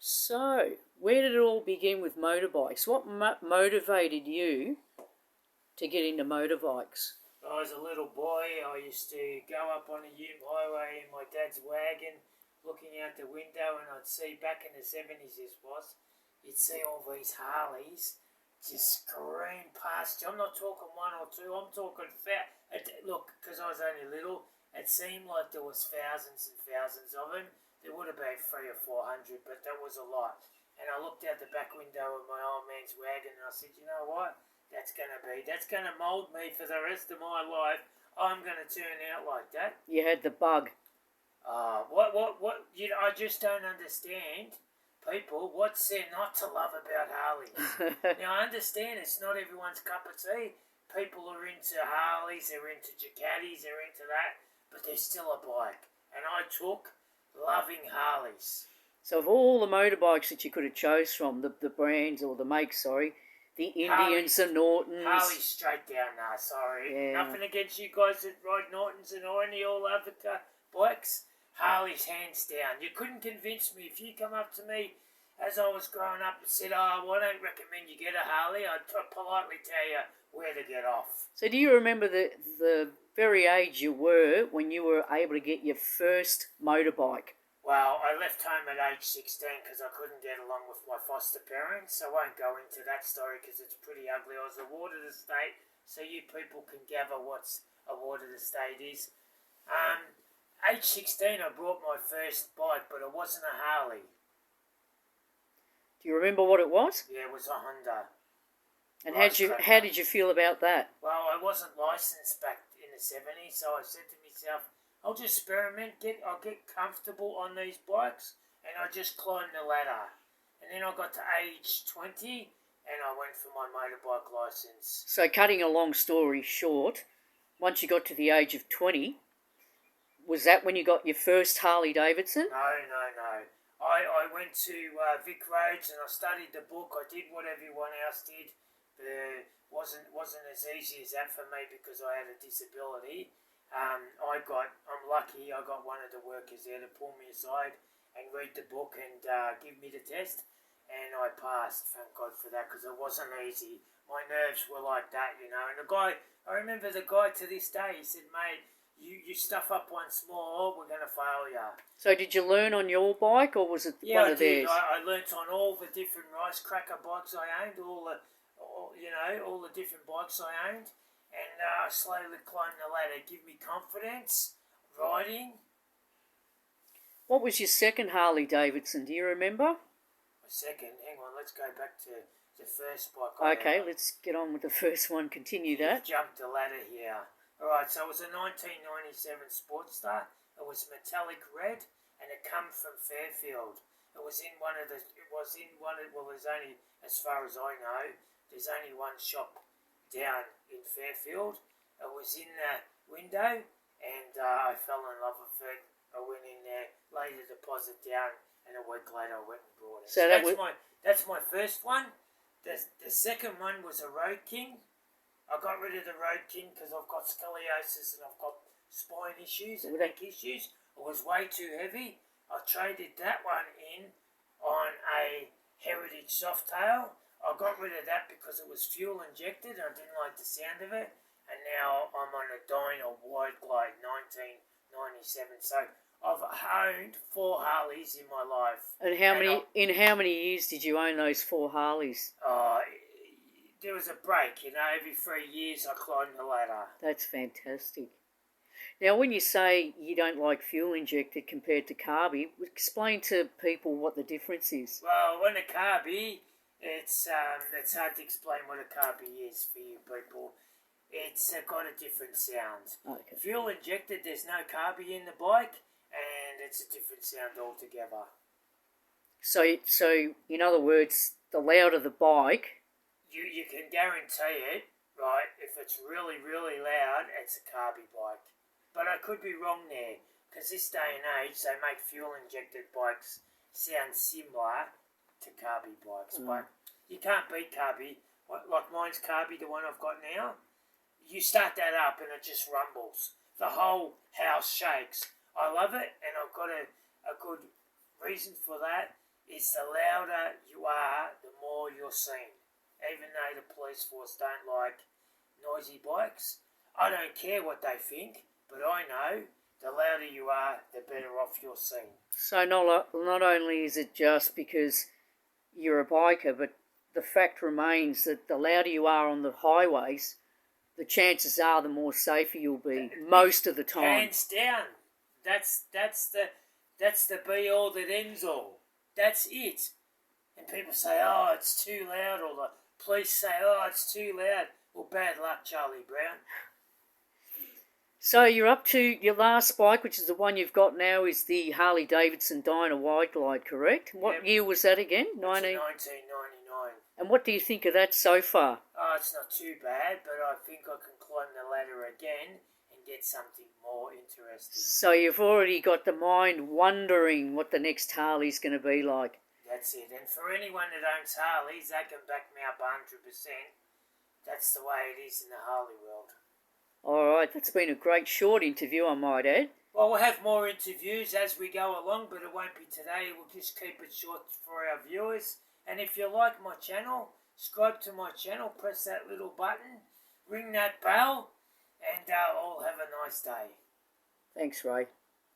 So, where did it all begin with motorbikes? What motivated you to get into motorbikes? I was a little boy. I used to go up on a Hume highway in my dad's wagon, looking out the window, and I'd see back in the 70s. This was, you'd see all these Harleys just scream past you. I'm not talking one or two. I'm talking look, because I was only little, it seemed like there was thousands and thousands of them. There would have been 300 or 400, but that was a lot. And I looked out the back window of my old man's wagon, and I said, you know what? That's going to mould me for the rest of my life. I'm going to turn out like that. You had the bug. I just don't understand, people, what's there not to love about Harleys? Now, I understand it's not everyone's cup of tea. People are into Harleys, they're into Ducatis, they're into that, but they're still a bike. And I took loving Harleys. So of all the motorbikes that you could have chose from, the brands or the makes, the Indians, the Nortons. Harley straight down now, sorry. Yeah. Nothing against you guys that ride Nortons and any all other bikes. Harley's hands down. You couldn't convince me. If you come up to me as I was growing up and said, I don't recommend you get a Harley, I'd politely tell you where to get off. So do you remember the very age you were when you were able to get your first motorbike? Well, I left home at age 16 because I couldn't get along with my foster parents. I won't go into that story because it's pretty ugly. I was awarded a state, so you people can gather what's awarded a state is. Age 16, I bought my first bike, but it wasn't a Harley. Do you remember what it was? Yeah, it was a Honda. And how did you feel about that? Well, I wasn't licensed back in the 70s, so I said to myself, I'll just experiment, I'll get comfortable on these bikes, and I just climbed the ladder. And then I got to age 20, and I went for my motorbike licence. So cutting a long story short, once you got to the age of 20, was that when you got your first Harley Davidson? No. I went to Vic Roads and I studied the book. I did what everyone else did. It wasn't as easy as that for me because I had a disability. I'm lucky I got one of the workers there to pull me aside and read the book and give me the test, and I passed, thank God for that, because it wasn't easy. My nerves were like that, and I remember the guy to this day, he said, mate, you stuff up once more, we're going to fail you. So did you learn on your bike, or was it one of theirs? I learnt on all the different rice cracker bikes I owned, all the different bikes I owned. And I slowly climbed the ladder. Give me confidence, riding. What was your second Harley Davidson? Do you remember? My second? Hang on, let's go back to the first bike. Okay, let's get on with the first one. Continue that. Jumped the ladder here. Alright, so it was a 1997 Sportster. It was metallic red, and it come from Fairfield. There's only, as far as I know, there's only one shop down in Fairfield. It was in the window, and I fell in love with it. I went in there, laid the deposit down, and a week later I went and bought it. So that's my first one. The second one was a Road King. I got rid of the Road King because I've got scoliosis and I've got spine issues and neck issues. It was way too heavy. I traded that one in on a Heritage Softail. I got rid of that because it was fuel injected. I didn't like the sound of it. And now I'm on a Dyna Wide Glide 1997. So I've owned 4 Harleys in my life. And in how many years did you own those 4 Harleys? There was a break, every 3 years I climbed the ladder. That's fantastic. Now, when you say you don't like fuel injected compared to carby, explain to people what the difference is. Well, when a carby, it's hard to explain what a carby is for you people. It's got a different sound. Okay. Fuel injected, there's no carby in the bike, and it's a different sound altogether. So in other words, the louder the bike, you can guarantee it, right? If it's really, really loud, it's a carby bike. But I could be wrong there, because this day and age, they make fuel-injected bikes sound similar to carby bikes. But you can't beat carby. Like mine's carby, the one I've got now. You start that up and it just rumbles. The whole house shakes. I love it, and I've got a good reason for that is the louder you are, the more you're seen. Even though the police force don't like noisy bikes, I don't care what they think, but I know the louder you are, the better off you're seen. So not only is it just because you're a biker, but the fact remains that the louder you are on the highways, the chances are the more safer you'll be most of the time. Hands down. That's the be all that ends all. That's it. And people say, oh, it's too loud, or the police say, oh, it's too loud. Well, bad luck, Charlie Brown. So you're up to your last bike, which is the one you've got now, is the Harley Davidson Dyna Wide Glide, correct? What year was that again? 1999. And what do you think of that so far? Oh, it's not too bad, but I think I can climb the ladder again and get something more interesting. So you've already got the mind wondering what the next Harley's going to be like. That's it. And for anyone that owns Harleys, they can back me up 100%. That's the way it is in the Harley world. All right, that's been a great short interview, I might add. Well, we'll have more interviews as we go along, but it won't be today. We'll just keep it short for our viewers. And if you like my channel, subscribe to my channel, press that little button, ring that bell, and all have a nice day. Thanks, Ray.